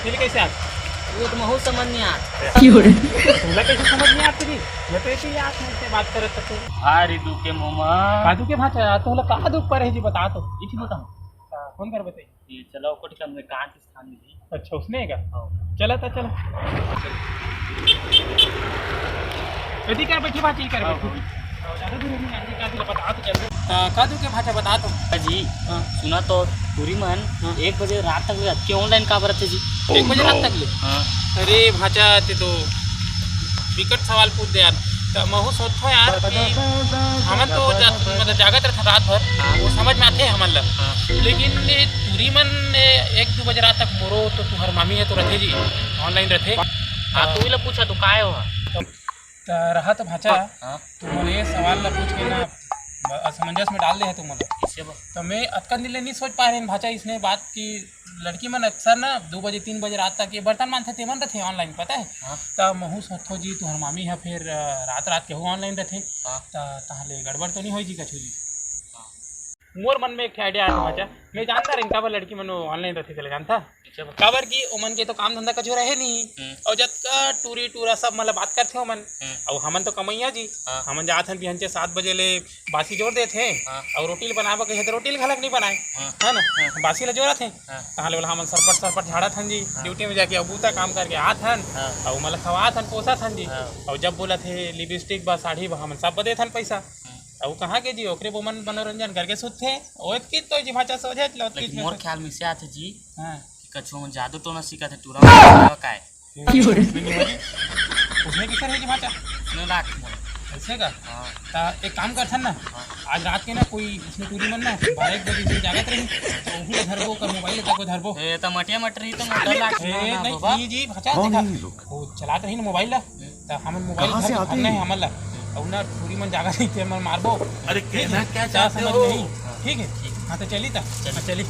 तिला कैसे आत वो तो महू समझ नहीं आता। तुला कैसे समझ नहीं आती थी मैं तो ऐसे ही आत नहीं से बात करत था हारी दुखे मोमा कादू के भाषा तो होला का दुख पर है जी बता तो इसी बताऊं फोन कर बताइए ये चलो कोट का मैं कांट स्थान मिली। अच्छा उसने है का हाँ चला था चलो यदि क्या बैठी बात ही कर बैठी ज़्यादा दूर नहीं आती कादू बता तो चल कादू के भाषा बता तो जी सुना तो पूरी मन 1 बजे रात तक अति ऑनलाइन का बरत जी 1 बजे रात तक ले हाँ अरे भाषा ते तो विकट सवाल पूछ दे यार तो महू सोचो यार कि हमन तो मतलब जागत रहता रात भर वो समझ में आते हमन ला लेकिन तुरी मन 1-2 बजे रात तक मोरो तो तुहर मामी है तो रथे जी ऑनलाइन रथे तो ही पूछा तो काय हो तो रहा तो भाषा हाँ तुम्हारे सवाल ला पूछ के ना असमंजस में डाल दे है तुमने इससे तो मैं अतकन दिले नहीं सोच पा रहे भाषा इसने बात की लड़की मन अक्सर ना 2 बजे 3 बजे रात तक ये बर्तन मानते थे मन रहे ऑनलाइन पता है हाँ तो महू सोचो जी तुम्हार मामी है फिर रात रात के हो ऑनलाइन रहे हाँ तो ताहले गड़बड़ तो नहीं होई जी कछु जी हाँ मोर मन में एक आइडिया आया भाषा मैं जानता रही काबर लड़की मन ऑनलाइन रहती चले जानता काबर की ओमन के तो काम धंधा कछु रहे नहीं और जब का टूरी टूरा सब मतलब बात करते हो मन और हमन तो कमैया जी हाँ। हमन जात हन बिहन 7 बजे ले बासी जोड़ देते हाँ। और रोटी बनाबा कहे तो रोटी घलक नहीं बनाए हाँ। है ना बासी ला जोड़ा थे हाँ। ताहले बोला हमन सरपट झाड़ा थन जी ड्यूटी में जाके अबूता काम करके आत हन हाँ। और मतलब खवा थन पोसा थन जी हाँ। और जब बोला थे लिपस्टिक बा साड़ी बा हमन सब बदे थन पैसा अब कहाँ के जी ओकरे बोमन मनोरंजन करके सुते ओत की तो जी भाषा सोझे लौत की मोर ख्याल में से आते जी हां कछु मन जादू टोना सीखा थे टूरा काय उसने किस तरह की भाषा 9 लाख ऐसे का हाँ ता एक काम कर थन ना आज रात के ना कोई उसने टूरी मन ना 12-1 बजे से जागत रही तो उही धरबो कर मोबाइल तक धरबो ए त मटिया मट रही तो 9 लाख ए ना नहीं बाबा जी भाषा देखा वो चलात रही ना मोबाइल ला तो हमन मोबाइल घर से आते हैं हमन ला और ना टूरी मन जागा नहीं थे मन मारबो अरे कहना क्या चाहते हो ठीक है हाँ तो चली था चली